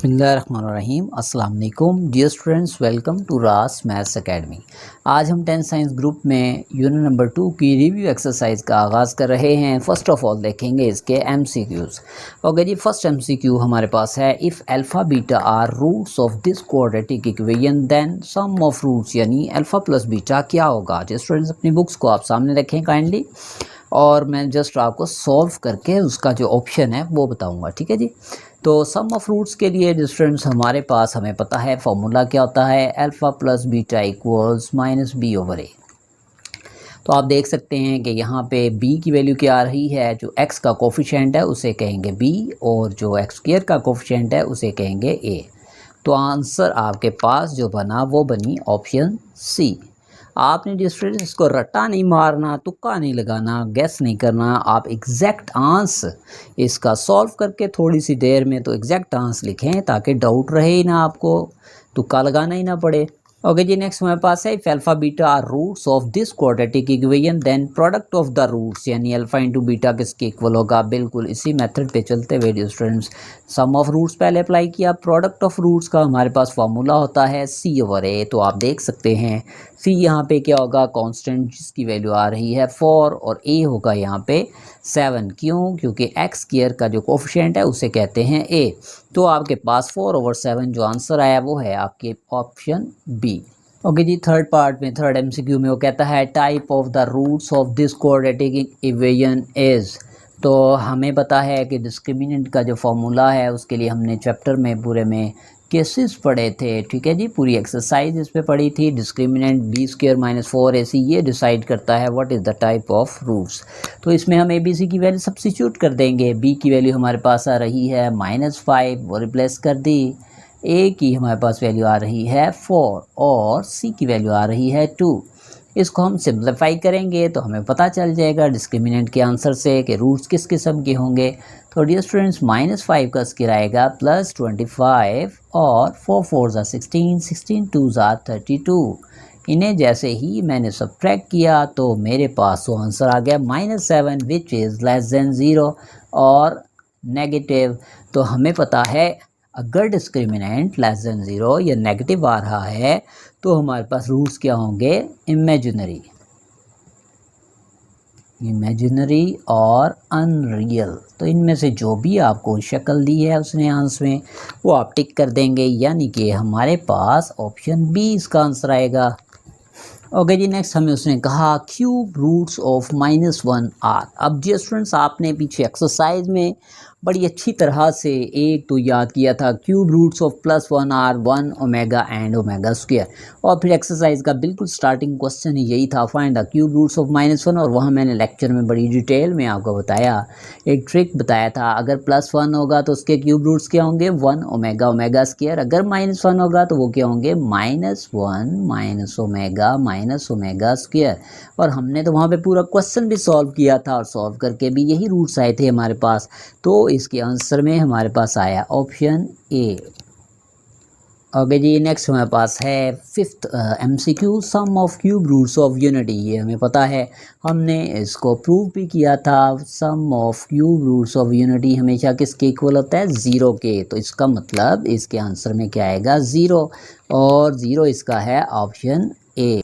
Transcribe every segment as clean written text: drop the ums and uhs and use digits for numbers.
बिस्मिल्लाहिर्रहमानिर्रहीम अस्सलाम वालेकुम डियर स्टूडेंट्स, वेलकम टू रास मैथ्स एकेडमी। आज हम 10th साइंस ग्रुप में यूनिट नंबर 2 की रिव्यू एक्सरसाइज का आगाज़ कर रहे हैं। फ़र्स्ट ऑफ ऑल देखेंगे इसके एमसीक्यूज़। ओके जी, फर्स्ट एमसीक्यू हमारे पास है, if alpha beta are roots of this quadratic equation then sum of roots, यानी अल्फ़ा प्लस बीटा क्या होगा। जी स्टूडेंट्स, अपनी बुक्स को आप सामने रखें काइंडली, और मैं जस्ट आपको सॉल्व करके उसका जो ऑप्शन है वो बताऊंगा। ठीक है जी। तो सम ऑफ रूट्स के लिए स्टूडेंट्स हमारे पास हमें पता है फॉर्मूला क्या होता है, alpha plus beta equals minus B over A. तो आप देख सकते हैं कि यहाँ पे b की वैल्यू क्या आ रही है, जो x का कोफिशिएंट है उसे कहेंगे b, और जो x स्क्वायर का कोफिशिएंट है उसे कहेंगे a। तो आंसर आपके पास जो बना वो बनी ऑप्शन सी। आपने जो स्टूडेंट्स इसको रट्टा नहीं मारना, तुक्का नहीं लगाना, गैस नहीं करना, आप एग्जैक्ट आंसर इसका सॉल्व करके थोड़ी सी देर में तो एग्जैक्ट आंसर लिखें, ताकि डाउट रहे ही ना, आपको तुक्का लगाना ही ना पड़े। ओके जी, नेक्स्ट हमारे पास है, if alpha beta are roots of this quadratic equation then product of the roots, यानी अल्फा इंटू बीटा किसके इक्वल होगा। बिल्कुल इसी मेथड पे चलते हुए dear students sum of roots पहले अप्लाई किया, प्रोडक्ट ऑफ रूट्स का हमारे पास फार्मूला होता है सी ओवर ए। तो आप देख सकते हैं सी यहाँ पे क्या होगा, कांस्टेंट जिसकी वैल्यू आ रही है 4, और ए होगा यहाँ पे 7। क्यों? क्योंकि एक्स स्क्वायर का जो कोफिशिएंट है उसे कहते हैं ए। तो आपके पास 4/7 जो आंसर आया वो है आपके ऑप्शन बी। ओके जी, थर्ड पार्ट में, थर्ड एमसीक्यू में वो कहता है, type of the roots of this quadratic equation is. तो हमें पता है कि डिस्क्रिमिनेंट का जो फॉर्मूला है उसके लिए हमने चैप्टर में पूरे में केसेस पढ़े थे। ठीक है जी, पूरी एक्सरसाइज इस पे पढ़ी थी। Discriminant B square minus 4ac ये डिसाइड करता है what is the type of roots. तो इसमें हम ABC की वैल्यू सब्स्टिट्यूट कर देंगे। B की वैल्यू हमारे पास आ रही है -5, वो रिप्लेस कर दी। A की हमारे पास वैल्यू आ रही है 4, और C की वैल्यू आ रही है 2। इसको हम सिंप्लीफाई करेंगे तो हमें पता चल जाएगा डिस्क्रिमिनेंट के आंसर से कि रूट्स किस किस्म के होंगे। तो डियर स्टूडेंट्स, -5 का स्क्वायर आएगा +25, और 4 4 ज़ा 16, 16 2 ज़ा 32। इन्हें जैसे ही मैंने सब्ट्रैक्ट किया तो मेरे पास वो आंसर आ गया -7 विच इज़ लेस देन 0 और नेगेटिव। तो हमें पता है अगर डिस्क्रिमिनेंट लेस देन 0 या नेगेटिव आ रहा है तो हमारे पास रूट्स क्या होंगे, इमेजिनरी, इमेजिनरी और अनरियल। तो इनमें से जो भी आपको शक्ल दी है उसने आंसर में वो आप टिक कर देंगे, यानी कि हमारे पास ऑप्शन बी इसका आंसर आएगा। ओके जी, नेक्स्ट हमें उसने कहा क्यूब रूट्स ऑफ -1 आर। अब जी स्टूडेंट्स, आपने पीछे एक्सरसाइज में बड़ी अच्छी तरह से एक तो याद किया था, cube roots of +1 are 1 omega and omega square, और फिर एक्सरसाइज का बिल्कुल स्टार्टिंग क्वेश्चन ही यही था, find the cube roots of -1। और वहाँ मैंने लेक्चर में बड़ी डिटेल में आपको बताया, एक ट्रिक बताया था, अगर +1 होगा तो उसके क्यूब रूट्स क्या होंगे, 1 ओमेगा ओमेगा स्क्वायर। अगर -1 होगा तो वो क्या होंगे, -1 minus omega minus omega square. और हमने तो वहाँ पे पूरा क्वेश्चन भी सॉल्व किया था, और सॉल्व करके भी यही रूट्स आए थे हमारे पास। तो इसके आंसर में हमारे पास आया ऑप्शन ए। ओके जी, नेक्स्ट हमारे पास है fifth MCQ, sum of cube roots of unity. ये हमें पता है, हमने इसको प्रूव भी किया था। Sum of cube roots of unity हमेशा किसके इक्वल होता है, 0 के। तो इसका मतलब इसके आंसर में क्या आएगा, 0, और 0 इसका है ऑप्शन ए।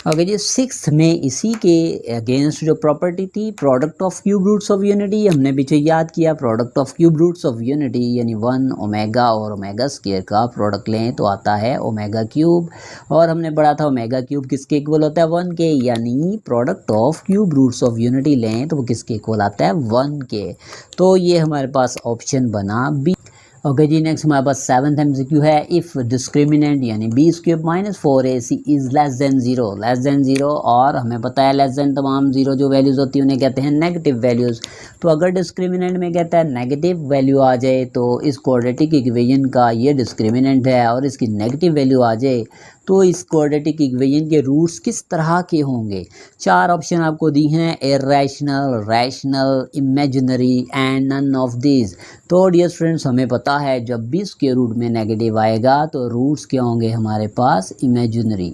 ओके जी, सिक्स्थ में इसी के अगेंस्ट जो प्रॉपर्टी थी, product of cube roots of unity, हमने पीछे याद किया, product of cube roots of unity यानी 1 ओमेगा और ओमेगा स्क्वायर का प्रोडक्ट लें तो आता है ओमेगा क्यूब। और हमने पढ़ा था ओमेगा क्यूब किसके इक्वल होता है, 1 के, यानी product of cube roots of unity लें तो वो किसके इक्वल आता है, 1 के। तो ये हमारे पास ऑप्शन बना बी। ओके जी, नेक्स्ट हमारे पास 7th एमसीक्यू है, इफ़ डिस्क्रिमिनेंट यानी B square -4ac is less than 0, less than 0। और हमें पता है लेस देन तमाम 0 जो वैल्यूज़ होती है उन्हें कहते हैं नेगेटिव वैल्यूज़। तो अगर डिस्क्रिमिनेंट में कहता है नेगेटिव वैल्यू आ जाए तो इस क्वाड्रेटिक इक्वेशन का ये डिस्क्रिमिनेंट है, और इसकी नेगेटिव वैल्यू आ जाए तो इस क्वाड्रेटिक इक्वेशन के रूट्स किस तरह के होंगे। 4 ऑप्शन आपको दी हैं, irrational, rational, imaginary and none of these. तो डियर स्टूडेंट्स, हमें पता है जब भी इसके रूट में नेगेटिव आएगा तो रूट्स क्या होंगे हमारे पास, इमेजिनरी।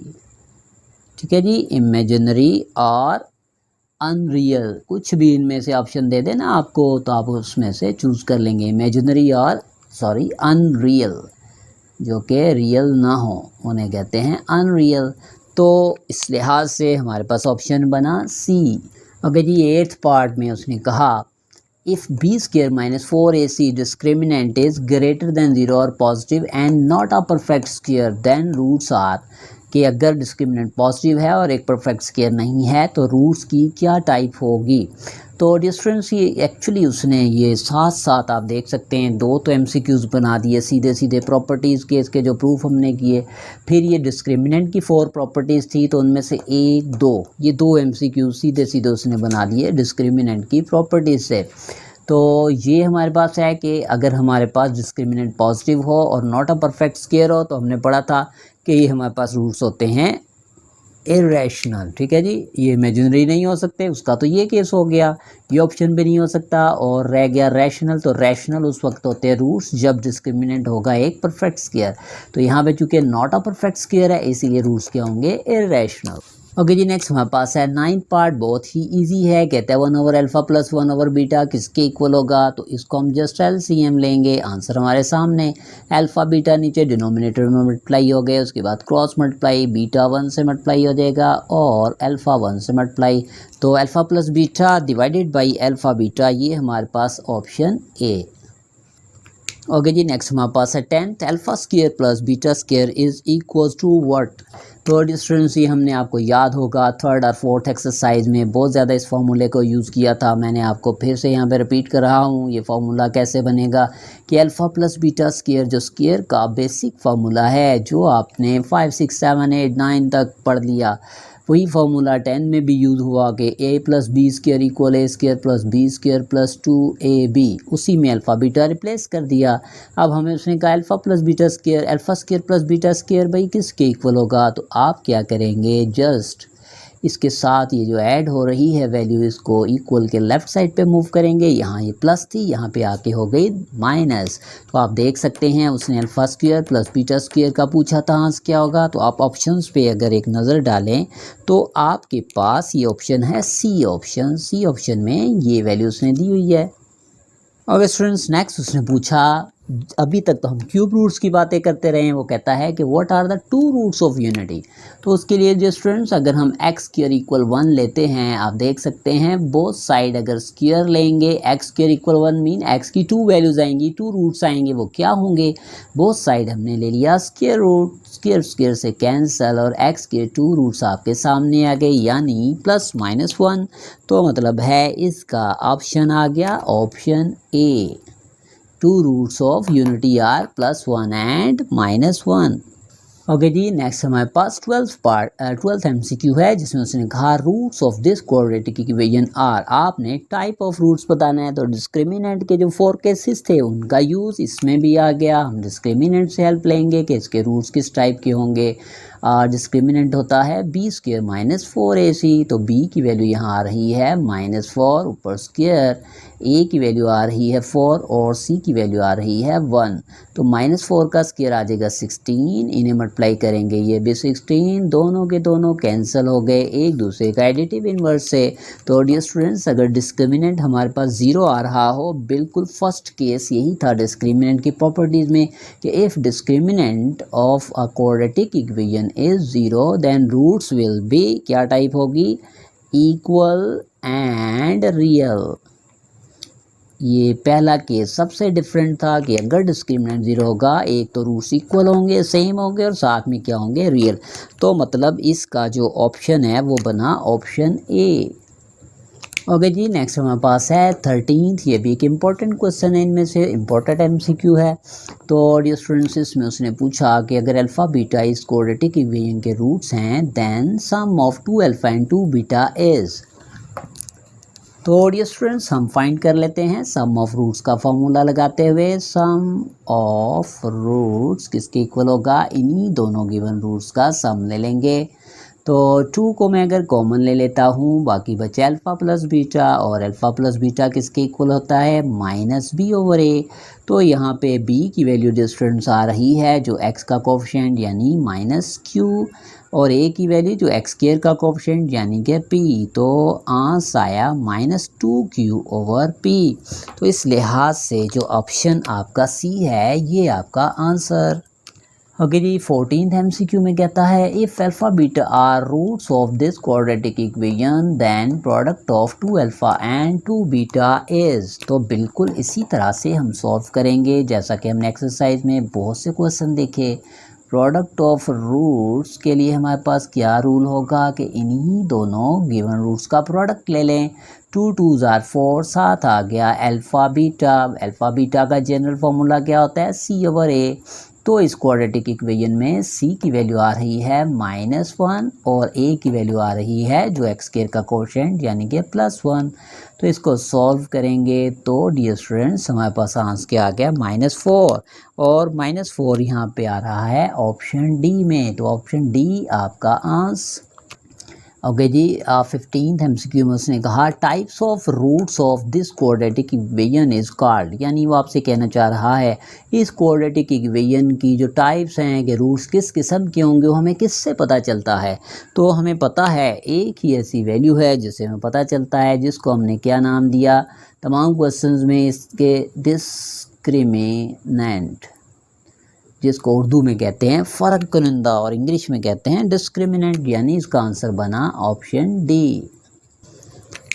ठीक है जी, इमेजिनरी और अनरियल, कुछ भी इनमें से ऑप्शन दे देना आपको तो आप उसमें से चूज़ कर लेंगे, इमेजिनरी और सॉरी अनरियल, जो कि रियल ना हो उन्हें कहते हैं अनरियल। तो इस लिहाज से हमारे पास ऑप्शन बना सी। अगर जी 8th पार्ट में उसने कहा if B square minus 4ac discriminant is greater than 0 और positive and not a perfect square then roots are, कि अगर डिस्क्रिमिनेंट पॉजिटिव है और एक परफेक्ट स्क्वायर नहीं है तो रूट्स की क्या टाइप होगी। तो डिस्टेंस ये एक्चुअली उसने ये साथ साथ आप देख सकते हैं दो तो एमसीक्यूज़ बना दिए सीधे सीधे प्रॉपर्टीज़ के, इसके जो प्रूफ हमने किए। फिर ये डिस्क्रिमिनेंट की 4 प्रॉपर्टीज़ थी तो उनमें से एक दो ये दो एमसीक्यूज़ सीधे सीधे उसने बना दिए डिस्क्रिमिनेंट की प्रॉपर्टीज़ से। तो ये हमारे पास है कि अगर हमारे पास डिस्क्रिमिनेंट पॉजिटिव हो और नॉट अ परफेक्ट स्क्वायर हो तो हमने पढ़ा था कि ये हमारे पास रूट्स होते हैं इरेशनल। ठीक है जी, ये इमेजिनरी नहीं हो सकते, उसका तो ये केस हो गया, ये ऑप्शन भी नहीं हो सकता। और रह गया रैशनल, तो रैशनल उस वक्त होते हैं रूट्स जब डिस्क्रिमिनेंट होगा एक परफेक्ट स्क्वायर। तो यहाँ पे चूंकि नॉट अ परफेक्ट स्क्वायर है इसीलिए रूट्स क्या होंगे इरेशनल। ओके जी, नेक्स्ट हमारे पास है 9th पार्ट, बहुत ही इजी है। कहते हैं 1 over alpha plus 1 over beta किसके इक्वल होगा। तो इसको हम जस्ट एलसीएम लेंगे, आंसर हमारे सामने। अल्फा बीटा नीचे डिनोमिनेटर में मल्टीप्लाई हो गए, उसके बाद क्रॉस मल्टीप्लाई, बीटा 1 से मल्टीप्लाई हो जाएगा और अल्फा 1 से मल्टीप्लाई। तो alpha plus beta divided by alpha beta, ये हमारे पास ऑप्शन ए। ओके जी, नेक्स्ट हमारे पास है 10th, alpha square plus beta square is equal to what. तो डिस्टेंस ये हमने आपको याद होगा 3rd और 4th एक्सरसाइज में बहुत ज़्यादा इस फार्मूले को यूज़ किया था। मैंने आपको फिर से यहाँ पे रिपीट कर रहा हूँ ये फार्मूला कैसे बनेगा कि अल्फ़ा प्लस बीटा स्क्वायर जो स्क्वायर का बेसिक फार्मूला है जो आपने 5, 6, 7, 8, 9 तक पढ़ लिया, वही फार्मूला 10 में भी यूज़ हुआ कि a plus B square equal A square plus B square plus 2ab, उसी में अल्फ़ा बीटा रिप्लेस कर दिया। अब हमें उसने कहा alpha plus beta square, alpha square plus beta square भाई किसके इक्वल होगा। तो आप क्या करेंगे, जस्ट इसके साथ ये जो ऐड हो रही है वैल्यू इसको इक्वल के लेफ़्ट साइड पे मूव करेंगे। यहाँ ये प्लस थी, यहाँ पे आके हो गई माइनस। तो आप देख सकते हैं उसने alpha square plus beta square का पूछा था, आंसर क्या होगा। तो आप ऑप्शंस पे अगर एक नज़र डालें तो आपके पास ये ऑप्शन है सी ऑप्शन। सी ऑप्शन में ये वैल्यू उसने दी हुई है। और स्टूडेंट्स नेक्स्ट उसने पूछा, अभी तक तो हम क्यूब रूट्स की बातें करते रहे हैं, वो कहता है कि what are the 2 roots of unity. तो उसके लिए जो स्टूडेंट्स अगर हम एक्स स्क्वायर इक्वल 1 लेते हैं, आप देख सकते हैं बोथ साइड अगर स्क्वायर लेंगे, x square equal 1 mean x की 2 वैल्यूज़ आएंगी, 2 रूट्स आएंगे, वो क्या होंगे, बोथ साइड हमने ले लिया स्क्वायर रूट, स्क्वायर स्क्वायर से कैंसल और एक्स के 2 रूट्स आपके सामने आ गए यानी प्लस माइनस 1। तो मतलब है इसका ऑप्शन आ गया option A, 2 roots of unity are plus 1 and minus 1। Okay जी, नेक्स्ट हमारे पास 12th एमसीक्यू है जिसमें उसने कहा roots of this quadratic equation are. आपने टाइप ऑफ रूट्स बताना है, तो डिस्क्रिमिनेंट के जो 4 केसेस थे उनका यूज़ इसमें भी आ गया। हम डिस्क्रिमिनेंट से हेल्प लेंगे कि इसके रूट्स किस टाइप के होंगे। डिस्क्रिमिनेंट होता है बी स्क्वायर माइनस 4ac, तो b की वैल्यू यहाँ आ रही है -4 ऊपर स्क्वायर, a की वैल्यू आ रही है 4 और c की वैल्यू आ रही है 1। तो -4 का स्क्वायर आ जाएगा 16, इन्हें मल्टीप्लाई करेंगे ये भी 16, दोनों के दोनों कैंसिल हो गए एक दूसरे का एडिटिव इन्वर्स से। तो डियर स्टूडेंट्स अगर डिस्क्रिमिनेंट हमारे पास 0 आ रहा हो, बिल्कुल फर्स्ट केस यही था डिस्क्रिमिनेंट की प्रॉपर्टीज़ में कि if discriminant of a quadratic equation is 0 then roots will be, क्या टाइप होगी, इक्वल एंड रियल। ये पहला केस सबसे डिफरेंट था कि अगर डिस्क्रिमिनेंट 0 होगा, एक तो रूट्स इक्वल होंगे, सेम होंगे और साथ में क्या होंगे, रियल। तो मतलब इसका जो ऑप्शन है वो बना ऑप्शन ए। ओके जी, नेक्स्ट हमारे पास है 13th, ये भी एक इम्पॉर्टेंट क्वेश्चन है, इनमें से इम्पॉर्टेंट एमसीक्यू है। तो डियर स्टूडेंट्स इसमें उसने पूछा कि अगर अल्फ़ा बीटा इस क्वाड्रेटिक इक्वेशन के रूट्स हैं then sum of 2 alpha and 2 beta is. तो डियर स्टूडेंट्स हम फाइंड कर लेते हैं सम ऑफ रूट्स का फॉर्मूला लगाते हुए। सम ऑफ रूट्स किसके इक्वल होगा, इन्हीं दोनों गिवन रूट्स का सम ले लेंगे। तो 2 को मैं अगर कॉमन ले लेता हूँ, बाकी बचे अल्फ़ा प्लस बीटा, और अल्फ़ा प्लस बीटा किसके इक्वल होता है, -b/a। तो यहाँ पे b की वैल्यू डिस्टेंस आ रही है जो x का कोफिशिएंट यानी -q, और a की वैल्यू जो x² का कोफिशिएंट यानी कि p। तो आंसर आया -2q/p। तो इस लिहाज से जो ऑप्शन आपका C है ये आपका आंसर। ओके जी, 14th MCQ में कहता है if alpha beta are roots of this quadratic equation then product of 2 alpha and 2 beta is. तो बिल्कुल इसी तरह से हम सॉल्व करेंगे जैसा कि हमने एक्सरसाइज में बहुत से क्वेश्चन देखे। प्रोडक्ट ऑफ रूट्स के लिए हमारे पास क्या रूल होगा कि इन्हीं दोनों गिवन रूट्स का प्रोडक्ट ले लें। 2 2s are 4, साथ आ गया अल्फ़ा बीटा। अल्फ़ा बीटा का जनरल फार्मूला क्या होता है, C/A। तो इस क्वाड्रेटिक इक्वेशन में C की वैल्यू आ रही है -1 और A की वैल्यू आ रही है जो x² का कोफिशिएंट यानी कि +1। तो इसको सॉल्व करेंगे तो डियर स्टूडेंट्स हमारे पास आंसर क्या आ गया, -4, और -4 यहाँ पे आ रहा है ऑप्शन डी में। तो ऑप्शन डी आपका आंसर। ओके जी, 15th MCQ में उसने कहा types of roots of this quadratic equation is called, यानी वो आपसे कहना चाह रहा है इस क्वाड्रेटिक इक्वेशन की जो टाइप्स हैं कि रूट्स किस किस्म के होंगे वो हमें किससे पता चलता है। तो हमें पता है एक ही ऐसी वैल्यू है जिससे हमें पता चलता है, जिसको हमने क्या नाम दिया तमाम क्वेश्चंस में, इसके डिस्क्रिमिनेंट, जिसको उर्दू में कहते हैं फ़र्क कुनंदा और इंग्लिश में कहते हैं डिस्क्रिमिनेंट, यानी इसका आंसर बना ऑप्शन डी।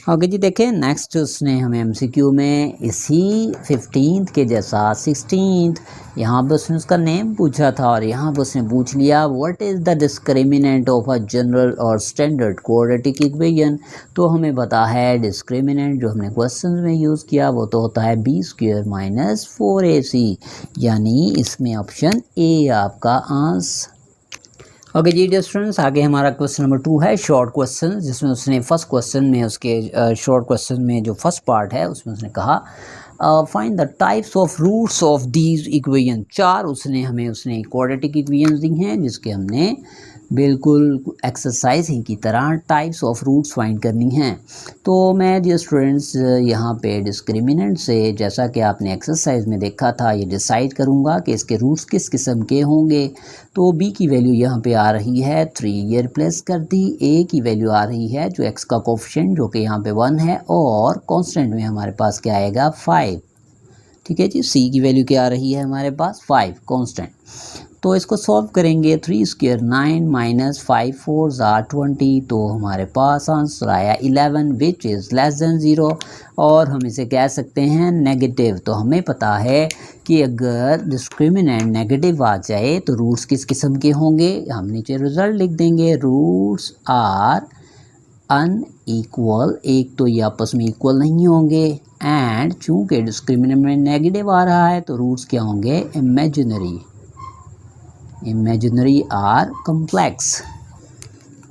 ओके जी, देखें नेक्स्ट उसने हमें MCQ में इसी 15th के जैसा 16th यहाँ पर उसने उसका नेम पूछा था और यहाँ पर उसने पूछ लिया what is the discriminant of a general और स्टैंडर्ड क्वाड्रेटिक इक्वेशन। तो हमें पता है डिस्क्रिमिनेंट जो हमने क्वेश्चन में यूज़ किया वो तो होता है b² - 4ac, यानी इसमें ऑप्शन ए आपका आंसर। ओके जी डियर स्टूडेंट्स, आगे हमारा क्वेश्चन नंबर 2 है शॉर्ट क्वेश्चन, जिसमें उसने फर्स्ट क्वेश्चन में उसके शॉर्ट क्वेश्चन में जो फर्स्ट पार्ट है उसमें उसने कहा find the types of roots of these equation. 4 उसने क्वाड्रेटिक इक्वेशन दी हैं जिसके हमने बिल्कुल एक्सरसाइज ही की तरह टाइप्स ऑफ रूट्स फाइंड करनी हैं। तो मैं डियर स्टूडेंट्स यहाँ पे डिस्क्रिमिनेंट से, जैसा कि आपने एक्सरसाइज में देखा था, ये डिसाइड करूँगा कि इसके रूट्स किस किस्म के होंगे। तो b की वैल्यू यहाँ पे आ रही है 3, ये रिप्लेस कर दी। a की वैल्यू आ रही है जो x का कोफिशिएंट जो कि यहाँ पे 1 है, और कांस्टेंट में हमारे पास क्या आएगा 5। ठीक है जी, c की वैल्यू क्या आ रही है हमारे पास 5 कांस्टेंट। तो इसको सॉल्व करेंगे 3² 9 - 5 4s are 20। तो हमारे पास आंसर आया 11 विच इज़ लेस देन 0, और हम इसे कह सकते हैं नेगेटिव। तो हमें पता है कि अगर डिस्क्रिमिनेंट नेगेटिव आ जाए तो रूट्स किस किस्म के होंगे, हम नीचे रिजल्ट लिख देंगे रूट्स आर अनइक्वल, एक तो ये आपस में इक्वल नहीं होंगे, एंड चूंकि डिस्क्रिमिनेंट में नेगेटिव आ रहा है तो रूट्स क्या होंगे इमेजिनरी आर कम्प्लेक्स।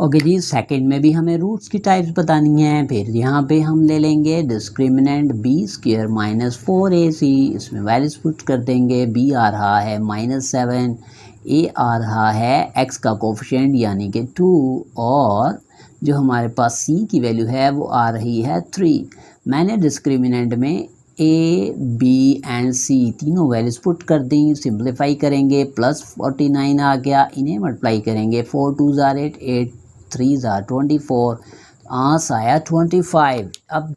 ओके जी, सेकंड में भी हमें रूट्स की टाइप्स बतानी है। फिर यहाँ पे हम ले लेंगे डिस्क्रिमिनेंट b² - 4ac, इसमें वैल्यूज पुट कर देंगे। b आ रहा है -7, a आ रहा है x का कोफिशिएंट यानी कि 2, और जो हमारे पास c की वैल्यू है वो आ रही है 3। मैंने डिस्क्रिमिनेंट में a, b एंड c तीनों वैल्यूज पुट कर दी। सिंप्लीफाई करेंगे +49 आ गया, इन्हें मल्टीप्लाई करेंगे 4 2s are 8, 8 3s are 24, answer आया 25। अब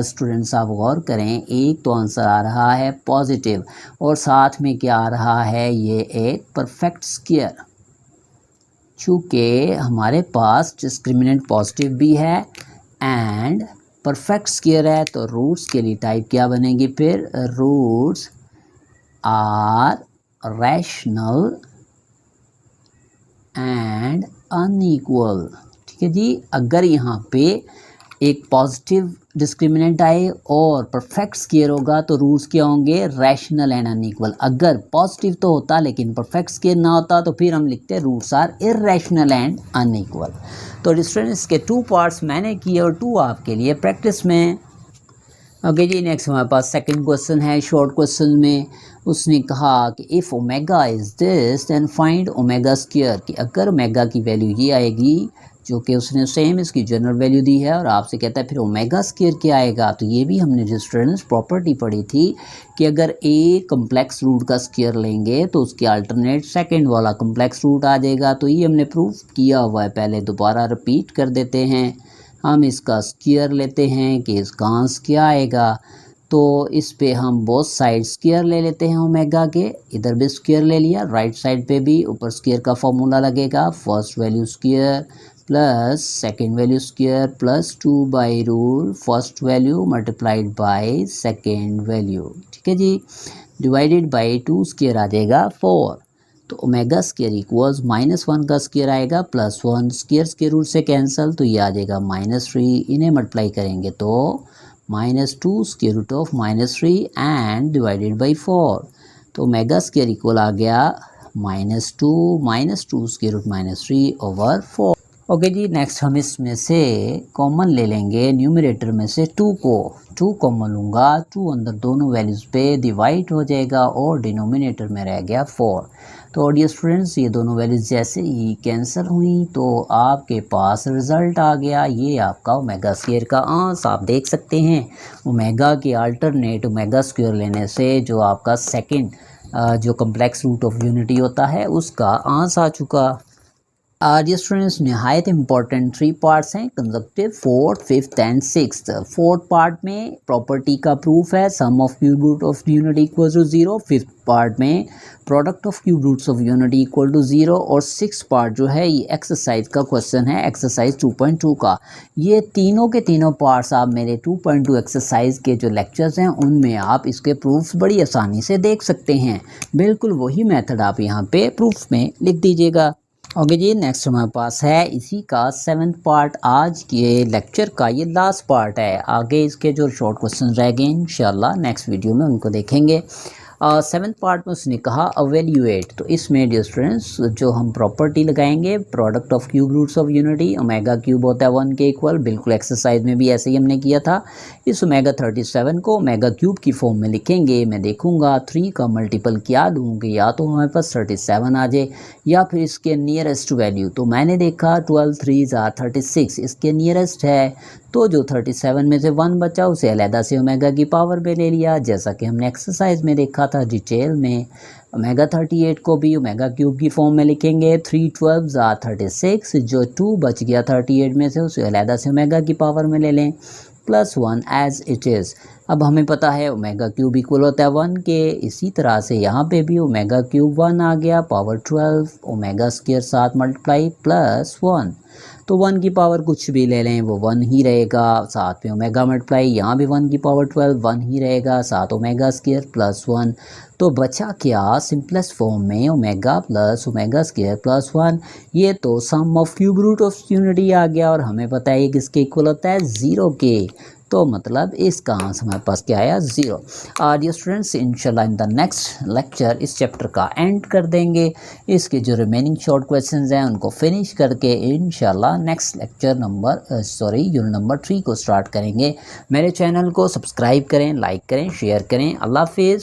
स्टूडेंट्स आप गौर करें, एक तो आंसर आ रहा है पॉजिटिव और साथ में क्या आ रहा है, ये एक परफेक्ट स्क्वायर। चूँकि हमारे पास डिस्क्रिमिनेंट पॉजिटिव भी है एंड परफेक्ट स्क्वायर है, तो रूट्स के लिए टाइप क्या बनेगी फिर, roots are rational and unequal. ठीक है जी, अगर यहाँ पे एक पॉजिटिव डिस्क्रिमिनेंट आए और परफेक्ट स्क्वायर होगा तो रूट्स क्या होंगे, रैशनल एंड अनइक्वल। अगर पॉजिटिव तो होता लेकिन परफेक्ट स्क्वायर ना होता तो फिर हम लिखते roots are irrational and unequal. तो स्टूडेंट्स के 2 पार्ट्स मैंने किए और 2 आपके लिए प्रैक्टिस में। ओके जी, नेक्स्ट हमारे पास सेकंड क्वेश्चन है शॉर्ट क्वेश्चन में। उसने कहा कि if omega is this then find omega square, कि अगर ओमेगा की वैल्यू ये आएगी जो कि उसने सेम इसकी जनरल वैल्यू दी है और आपसे कहता है फिर ओमेगा स्क्वायर क्या आएगा। तो ये भी हमने जो स्टूडेंट्स प्रॉपर्टी पढ़ी थी कि अगर ए कम्प्लेक्स रूट का स्क्वायर लेंगे तो उसके अल्टरनेट सेकंड वाला कम्प्लेक्स रूट आ जाएगा। तो ये हमने प्रूफ किया हुआ है, पहले दोबारा रिपीट कर देते हैं। हम इसका स्क्वायर लेते हैं कि इसका आंसर क्या आएगा। तो इस पे हम बोथ साइड स्क्वायर ले लेते हैं ओमेगा के, इधर भी स्क्वायर ले लिया, राइट साइड पे भी ऊपर स्क्वायर का फॉर्मूला लगेगा, first value square plus second value square plus 2 by rule first value multiplied by second value. ठीक है जी, डिवाइडेड बाय 2 स्क्वायर आ जाएगा 4। तो ओमेगा स्क्वायर इक्वल्स -1 का स्क्वायर आएगा +1 स्क्वायर रूट से कैंसिल, तो ये आ जाएगा -3। इन्हें मल्टीप्लाई करेंगे तो -2 square root of -3 and divided by 4। तो ओमेगा स्क्वायर इक्वल आ गया -2 स्क्वायर रूट -3 ओवर 4। ओके जी, नेक्स्ट हम इसमें से कॉमन ले लेंगे, न्यूमरेटर में से 2 को 2 कॉमन लूँगा, 2 अंदर दोनों वैल्यूज़ पे डिवाइड हो जाएगा और डिनोमिनेटर में रह गया 4। तो डियर स्टूडेंट्स, ये दोनों वैल्यूज़ जैसे ही कैंसिल हुई तो आपके पास रिज़ल्ट आ गया, ये आपका ओमेगा स्क्वायर का आंसर आप देख सकते हैं। ओमेगा के अल्टरनेट ओमेगा स्क्वायर लेने से जो आपका सेकंड जो कम्प्लेक्स रूट ऑफ यूनिटी होता है उसका आंसर आ चुका। डियर स्टूडेंट्स, नहायत इंपॉर्टेंट 3 पार्ट्स हैं, conjunctive, fourth, fifth and sixth. Fourth part में प्रॉपर्टी का प्रूफ है, sum of cube root of unity equal to 0। Fifth part में product of cube roots of unity equal to 0। और six part जो है ये exercise का क्वेश्चन है, एक्सरसाइज 2.2 का। ये तीनों के तीनों पार्ट्स आप मेरे 2.2 एक्सरसाइज के जो लेक्चर्स हैं उनमें आप इसके प्रूफ्स बड़ी आसानी से देख सकते हैं। बिल्कुल वही मेथड आप यहाँ पे प्रूफ में लिख दीजिएगा। ओके जी, नेक्स्ट हमारे पास है इसी का 7th पार्ट, आज के लेक्चर का ये लास्ट पार्ट है। आगे इसके जो शॉर्ट क्वेश्चन रह गए इंशाल्लाह नेक्स्ट वीडियो में उनको देखेंगे। 7th पार्ट में उसने कहा अवेल्यूएट। तो इसमें डियर स्टूडेंट्स जो हम प्रॉपर्टी लगाएंगे, product of cube roots of unity, omega cube होता है 1 के इक्वल, बिल्कुल एक्सरसाइज में भी ऐसे ही हमने किया था। इस ओमेगा 37 को ओमेगा क्यूब की फॉर्म में लिखेंगे। मैं देखूंगा 3 का मल्टीपल क्या लूँगी, या तो हमारे पास 37 आ जाए या फिर इसके नियरेस्ट वैल्यू। तो मैंने देखा 12 3 36 इसके नियरेस्ट है, तो जो 37 में से 1 बचा उसे अलहदा से ओमेगा की पावर में ले लिया, जैसा कि हमने एक्सरसाइज में देखा था डिटेल में। ओमेगा 38 को भी ओमेगा क्यूब की फॉर्म में लिखेंगे, 3 12 36, जो 2 बच गया 38 में से उसे अलहदा से ओमेगा की पावर में ले लें +1 एज इट इज़। अब हमें पता है ओमेगा क्यूब इक्वल होता है 1 के, इसी तरह से यहाँ पे भी ओमेगा क्यूब 1 आ गया, पावर 12, ओमेगा स्क्वायर साथ मल्टीप्लाई +1। तो 1 की पावर कुछ भी ले लें वो 1 ही रहेगा, साथ में ओमेगा मल्टीप्लाई, यहाँ भी 1 की पावर 12 1 ही रहेगा, साथ ओमेगा स्क्वायर +1। तो बचा क्या, सिंपलेस्ट फॉर्म में ओमेगा प्लस ओमेगा स्क्वायर +1। ये तो sum of cube root of unity आ गया और हमें पता है ये किसके इक्वल होता है 0 के। तो मतलब इसका आंसर हमारे पास क्या आया 0। डियर स्टूडेंट्स, इंशाल्लाह इन द नेक्स्ट लेक्चर इस चैप्टर का एंड कर देंगे। इसके जो रिमेनिंग शॉर्ट क्वेश्चंस हैं उनको फिनिश करके इंशाल्लाह नेक्स्ट लेक्चर यूनिट नंबर 3 को स्टार्ट करेंगे। मेरे चैनल को सब्सक्राइब करें, लाइक करें, शेयर करें। अल्लाह हाफिज़।